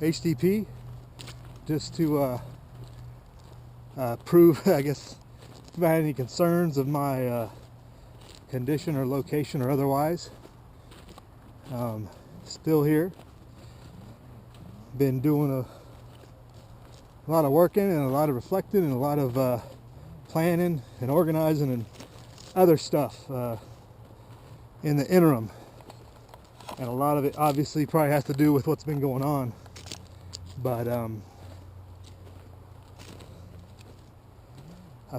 HTP, just to prove, I guess, if I had any concerns of my condition or location or otherwise. Still here. Been doing a lot of working and a lot of reflecting and a lot of planning and organizing and other stuff in the interim. And a lot of it obviously probably has to do with what's been going on. But I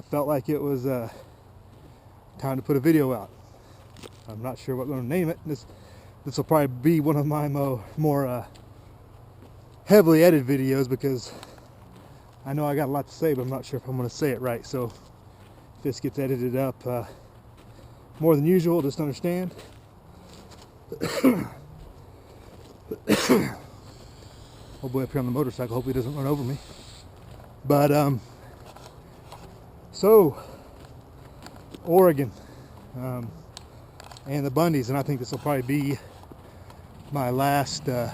felt like it was time to put a video out. I'm not sure what I'm going to name it. This will probably be one of my more heavily edited videos, because I know I got a lot to say, but I'm not sure if I'm going to say it right. So if this gets edited up more than usual, just understand. Oh boy, up here on the motorcycle, hopefully he doesn't run over me. But so Oregon and the Bundys, and I think this will probably be my last well,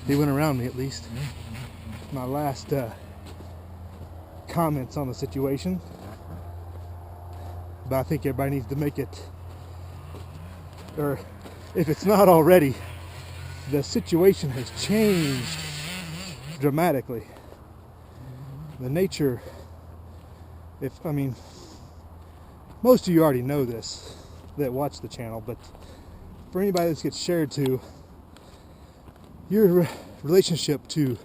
he went around me at least, my last comments on the situation. But I think everybody needs to make it, or if it's not already, the situation has changed dramatically. The nature, I mean, most of you already know this that watch the channel, but for anybody that gets shared to, your relationship to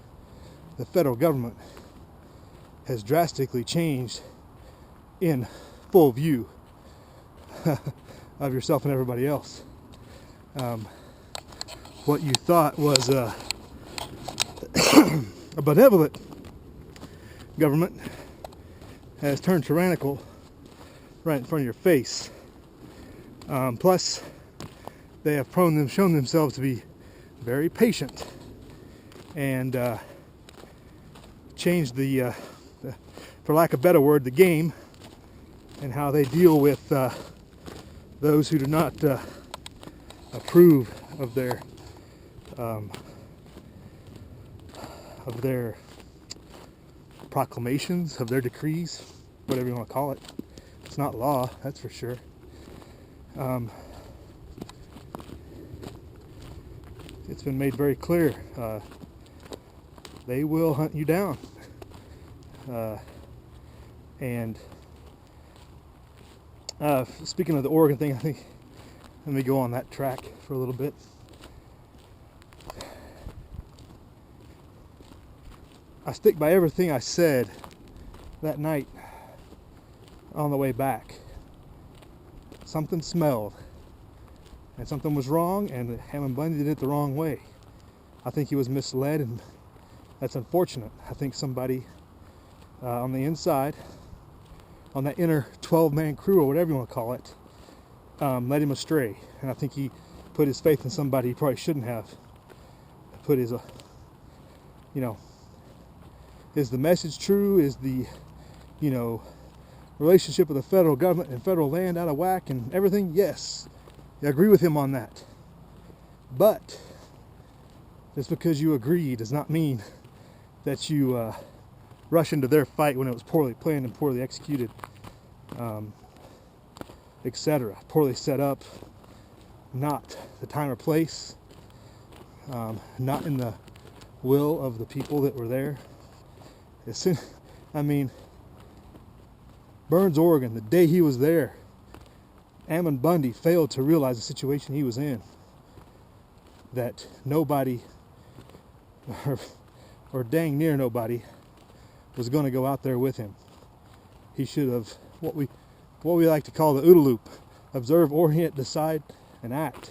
the federal government has drastically changed in full view of yourself and everybody else. What you thought was a benevolent government has turned tyrannical right in front of your face. Plus, they have shown themselves to be very patient and changed the, for lack of a better word, the game, and how they deal with those who do not approve of their proclamations, of their decrees, whatever you want to call it. It's not law, that's for sure. It's been made very clear. They will hunt you down. And speaking of the Oregon thing, I think, let me go on that track for a little bit. I stick by everything I said that night on the way back. Something smelled, and something was wrong, and Hammond Bundy did it the wrong way. I think he was misled, and that's unfortunate. I think somebody on the inside, on that inner 12-man crew, or whatever you want to call it, led him astray. And I think he put his faith in somebody he probably shouldn't have. Put his, is the message true? Is the, relationship with the federal government and federal land out of whack and everything? Yes, I agree with him on that. But just because you agree does not mean that you rush into their fight when it was poorly planned and poorly executed, etc. Poorly set up, not the time or place, not in the will of the people that were there. Burns, Oregon, the day he was there, Ammon Bundy failed to realize the situation he was in. That nobody, or dang near nobody, was going to go out there with him. He should have, what we like to call the OODA loop: observe, orient, decide, and act.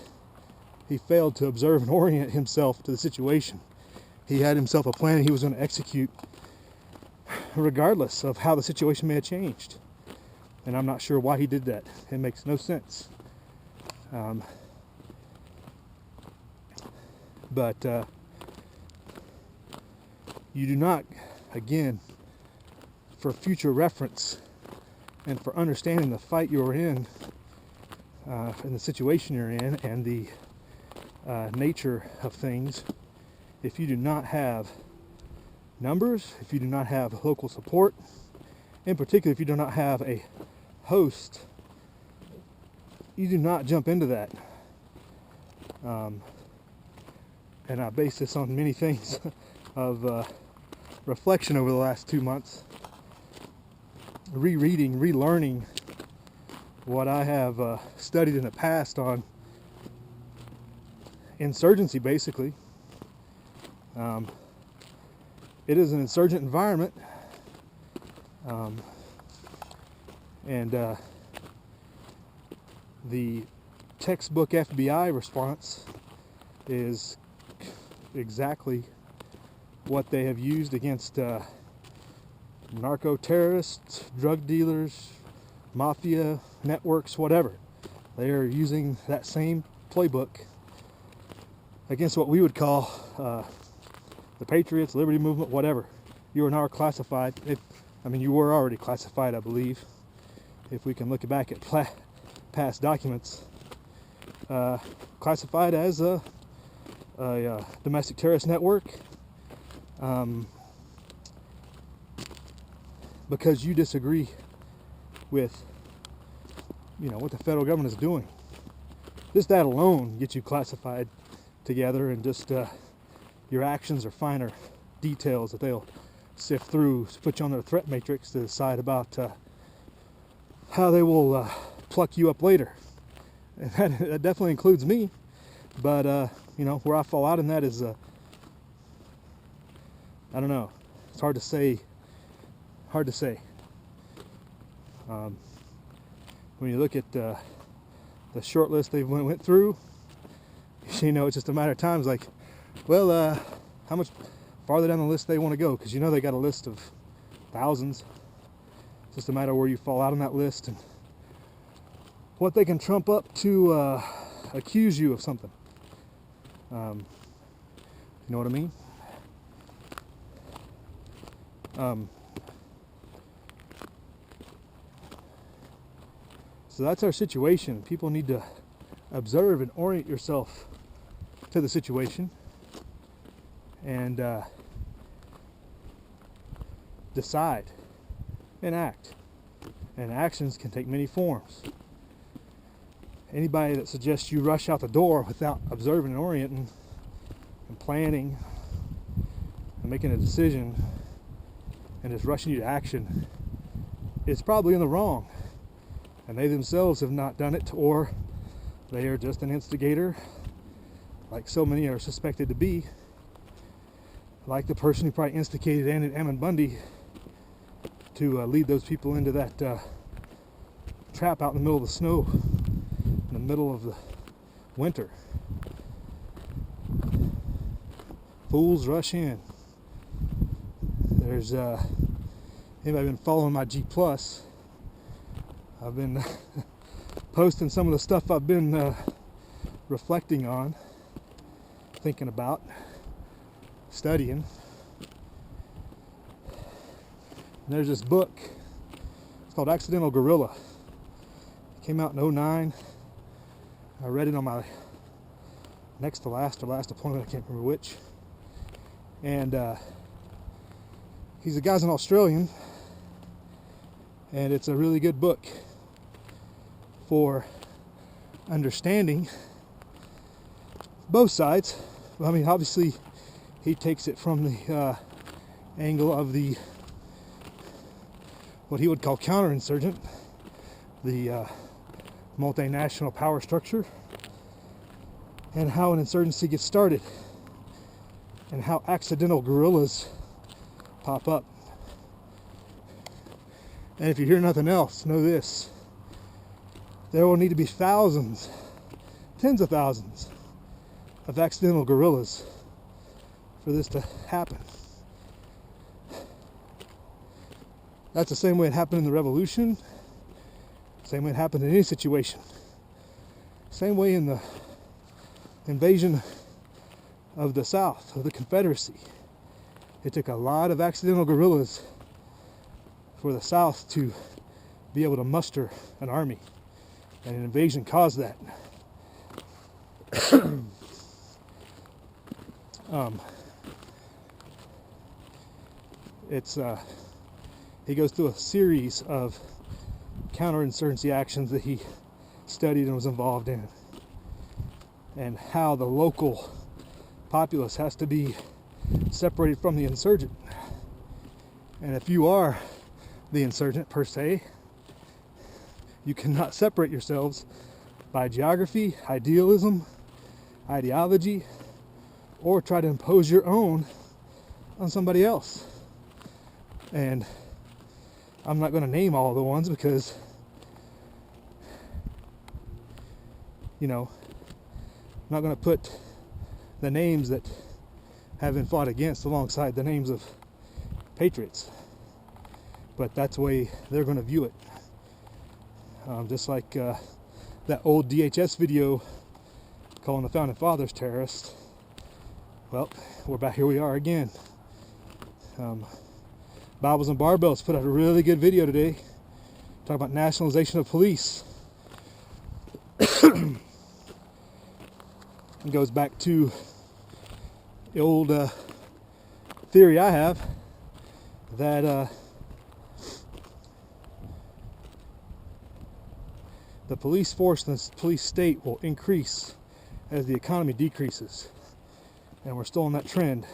He failed to observe and orient himself to the situation. He had himself a plan he was going to execute regardless of how the situation may have changed. And I'm not sure why he did that. It makes no sense. But you do not, again, for future reference and for understanding the fight you're in and the situation you're in and the nature of things, if you do not have numbers, if you do not have local support, in particular if you do not have a host, you do not jump into that. And I base this on many things of reflection over the last 2 months, rereading, relearning what I have studied in the past on insurgency, basically. It is an insurgent environment, and the textbook FBI response is exactly what they have used against narco-terrorists, drug dealers, mafia networks, whatever. They are using that same playbook against what we would call the Patriots, Liberty Movement, whatever. You are now classified. You were already classified, I believe, if we can look back at past documents. Classified as a domestic terrorist network, because you disagree with, what the federal government is doing. Just that alone gets you classified together, and just your actions are finer details that they'll sift through, put you on their threat matrix to decide about how they will pluck you up later. And that definitely includes me. But where I fall out in that is I don't know. It's hard to say. When you look at the short list they went through, it's just a matter of time. It's like, well, how much farther down the list they want to go? Because they got a list of thousands. It's just a matter of where you fall out on that list and what they can trump up to accuse you of something. You know what I mean? So that's our situation. People need to observe and orient yourself to the situation and decide and act. And actions can take many forms. Anybody that suggests you rush out the door without observing and orienting and planning and making a decision and just rushing you to action is probably in the wrong. And they themselves have not done it, or they are just an instigator, like so many are suspected to be, like the person who probably instigated Ammon Bundy to lead those people into that trap out in the middle of the snow, in the middle of the winter. Fools rush in. There's anybody been following my G+? I've been posting some of the stuff I've been reflecting on, thinking about, studying. And there's this book. It's called Accidental Guerrilla. It came out in 2009. I read it on my next to last or last appointment. I can't remember which. And the guy's an Australian. And it's a really good book for understanding both sides. Obviously, he takes it from the angle of the what he would call counterinsurgent, the multinational power structure, and how an insurgency gets started, and how accidental guerrillas pop up. And if you hear nothing else, know this: there will need to be thousands, tens of thousands of accidental guerrillas for this to happen. That's the same way it happened in the Revolution, same way it happened in any situation, same way in the invasion of the South, of the Confederacy. It took a lot of accidental guerrillas for the South to be able to muster an army, and an invasion caused that. He goes through a series of counterinsurgency actions that he studied and was involved in, and how the local populace has to be separated from the insurgent. And if you are the insurgent per se, you cannot separate yourselves by geography, idealism, ideology, or try to impose your own on somebody else. And I'm not going to name all the ones because, I'm not going to put the names that have been fought against alongside the names of patriots. But that's the way they're going to view it. Just like that old DHS video calling the Founding Fathers terrorists. Well, here we are again. Bibles and Barbells put out a really good video today talking about nationalization of police. It goes back to the old theory I have that the police force and the police state will increase as the economy decreases. And we're still on that trend.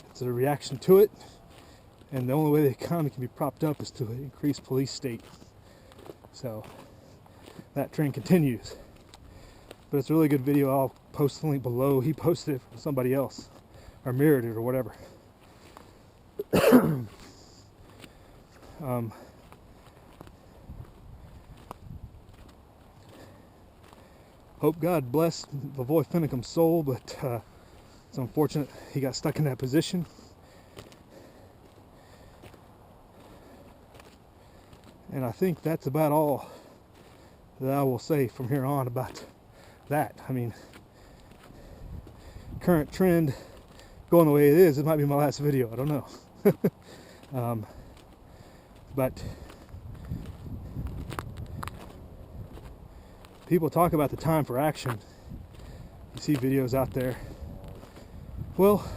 It's a reaction to it, and the only way the economy can be propped up is to increase police state. So that trend continues. But it's a really good video. I'll post the link below. He posted it from somebody else, or mirrored it, or whatever. Hope God bless Lavoy Finicum's soul, but it's unfortunate he got stuck in that position. And I think that's about all that I will say from here on about that. I mean, current trend going the way it is, it might be my last video, I don't know. But people talk about the time for action. You see videos out there. Well,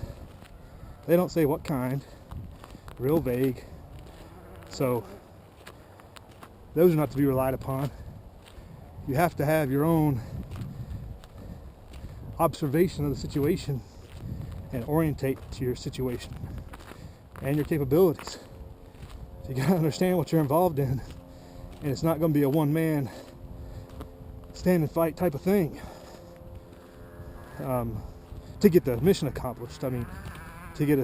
they don't say what kind. Real vague. So those are not to be relied upon. You have to have your own observation of the situation and orientate to your situation and your capabilities. So you gotta understand what you're involved in, and it's not gonna be a one-man stand and fight type of thing to get the mission accomplished. I mean, to get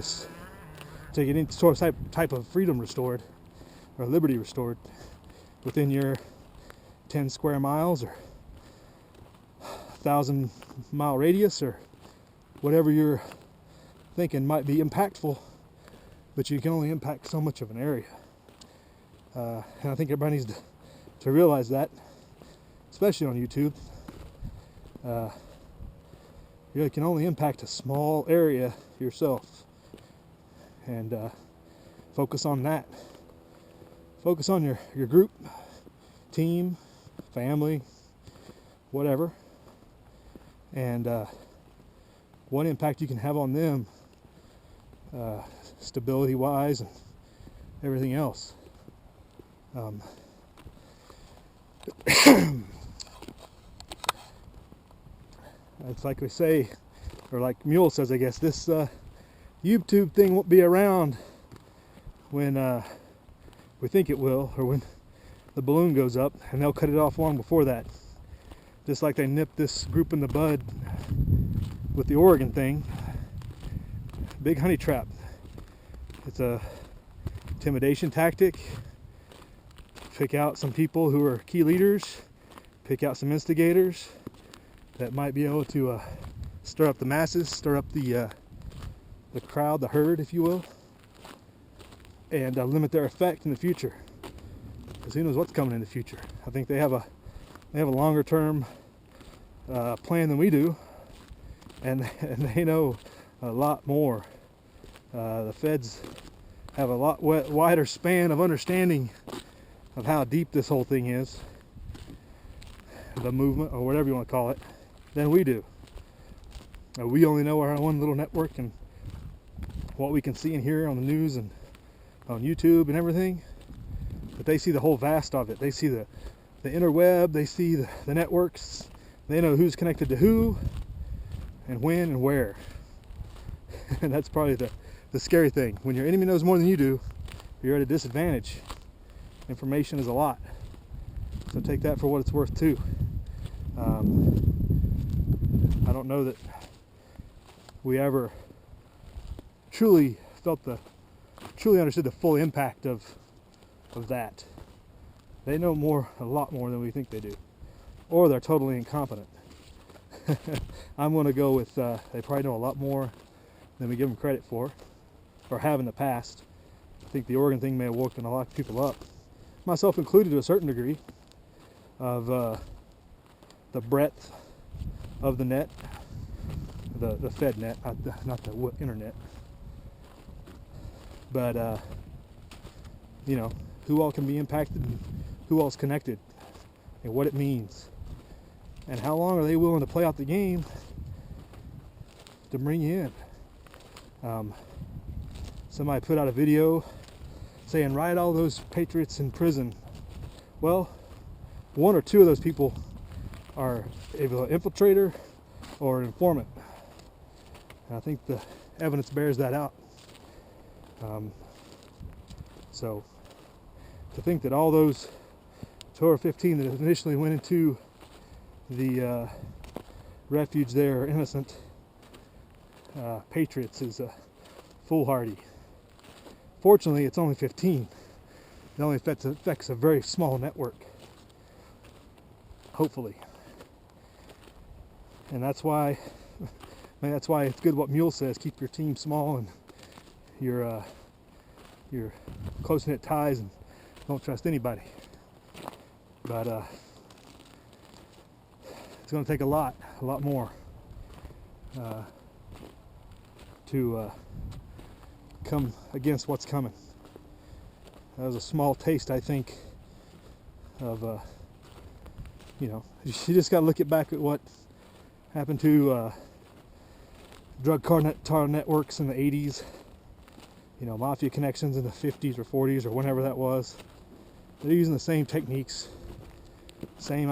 any sort of type of freedom restored or liberty restored within your 10 square miles or 1,000-mile radius or whatever you're thinking might be impactful, but you can only impact so much of an area. And I think everybody needs to realize that, especially on YouTube. You can only impact a small area yourself, and focus on that. Focus on your group, team, family, whatever, and what impact you can have on them, stability wise and everything else. It's like we say, or like Mule says, I guess, this YouTube thing won't be around when we think it will, or when the balloon goes up, and they'll cut it off long before that. Just like they nipped this group in the bud with the Oregon thing. Big honey trap. It's a intimidation tactic. Pick out some people who are key leaders, pick out some instigators that might be able to stir up the masses, stir up the crowd, the herd, if you will, and limit their effect in the future. Because who knows what's coming in the future. I think they have a longer term plan than we do, and they know a lot more. The feds have a lot wider span of understanding of how deep this whole thing is, the movement, or whatever you want to call it, than we do. We only know our one little network and what we can see and hear on the news and on YouTube and everything, but they see the whole vast of it. They see the interweb, they see the networks, they know who's connected to who and when and where. And that's probably the scary thing. When your enemy knows more than you do, you're at a disadvantage. Information is a lot, so take that for what it's worth too. I don't know that we ever truly understood the full impact of that. They know a lot more than we think they do, or they're totally incompetent. I'm going to go with they probably know a lot more than we give them credit for, or have in the past. I think the Oregon thing may have woken a lot of people up, myself included to a certain degree, of the breadth of the net, the Fed net, not the internet. But you know, who all can be impacted and who all's connected, and what it means, and how long are they willing to play out the game to bring you in. Somebody put out a video saying riot all those patriots in prison. Well, one or two of those people are either an infiltrator or an informant. And I think the evidence bears that out. So to think that all those 12 or 15 that initially went into the refuge there are innocent patriots is foolhardy. Fortunately, it's only 15. It only affects a very small network, hopefully. And that's why it's good what Mule says: keep your team small and your close-knit ties, and don't trust anybody. But it's going to take a lot more to come against what's coming. That was a small taste, I think, of you know, you just got to look back at what happened to drug cartel networks in the 80s. You know, mafia connections in the 50s or 40s or whenever that was. They're using the same techniques, same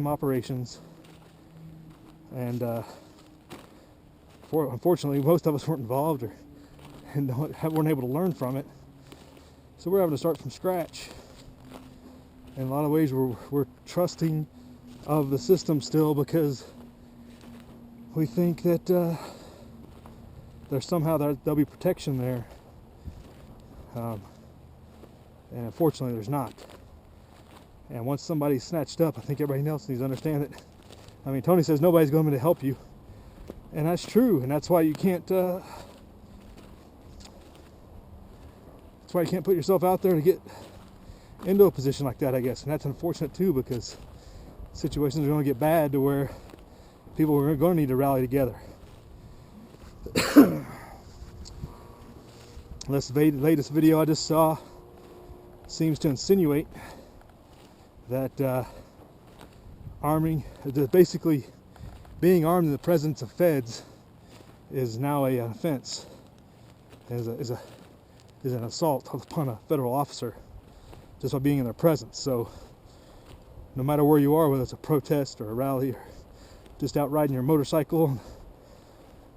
operations, and unfortunately, most of us weren't involved and weren't able to learn from it. So we're having to start from scratch. In a lot of ways, we're trusting of the system still, because we think that there's somehow there'll be protection there, and unfortunately there's not. And once somebody's snatched up, I think everybody else needs to understand that. I mean, Tony says nobody's going to help you, and that's true, and that's why you can't put yourself out there to get into a position like that, I guess. And that's unfortunate too, because situations are going to get bad to where people are going to need to rally together. This latest video I just saw seems to insinuate that basically being armed in the presence of feds is now an offense, is an assault upon a federal officer just by being in their presence. So no matter where you are, whether it's a protest or a rally or just out riding your motorcycle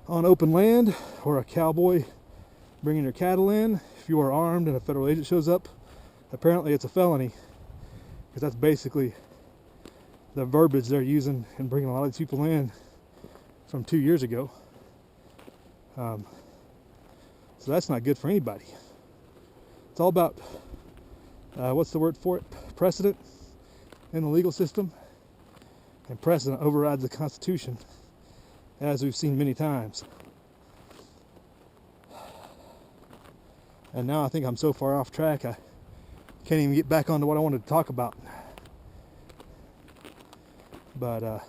on open land, or a cowboy bringing your cattle in, if you are armed and a federal agent shows up, apparently it's a felony, because that's basically the verbiage they're using and bringing a lot of these people in from 2 years ago. So that's not good for anybody. It's all about what's the word for it? Precedent in the legal system, and precedent overrides the Constitution, as we've seen many times. And now I think I'm so far off track I can't even get back onto what I wanted to talk about. But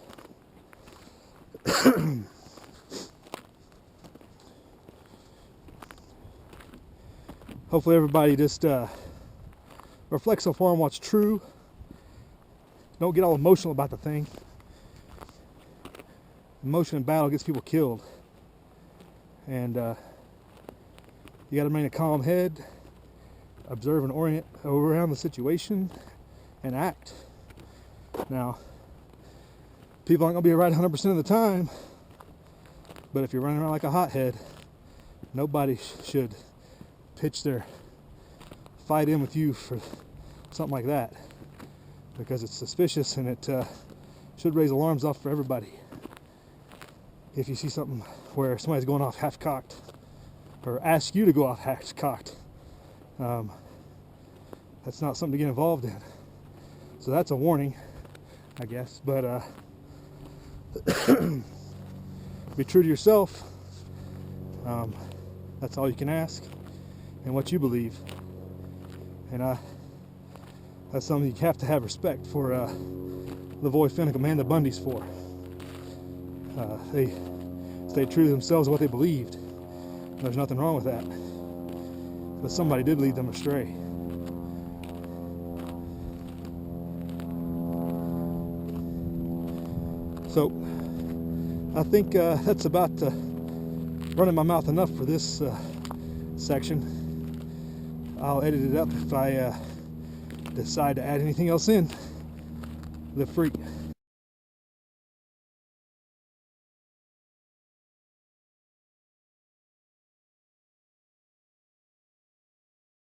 hopefully everybody just reflects on what's true. Don't get all emotional about the thing. Emotion in battle gets people killed. And you got to maintain a calm head, observe and orient around the situation, and act. Now, people aren't going to be right 100% of the time, but if you're running around like a hothead, nobody should pitch their fight in with you for something like that, because it's suspicious and it should raise alarms off for everybody. If you see something where somebody's going off half-cocked or ask you to go off half-cocked, that's not something to get involved in. So that's a warning, I guess. But be true to yourself. That's all you can ask, and what you believe. And that's something you have to have respect for Lavoy Finicum and the Bundys for. They stayed true to themselves and what they believed. There's nothing wrong with that. But somebody did lead them astray. So I think that's about running my mouth enough for this section. I'll edit it up if I decide to add anything else in. Live free.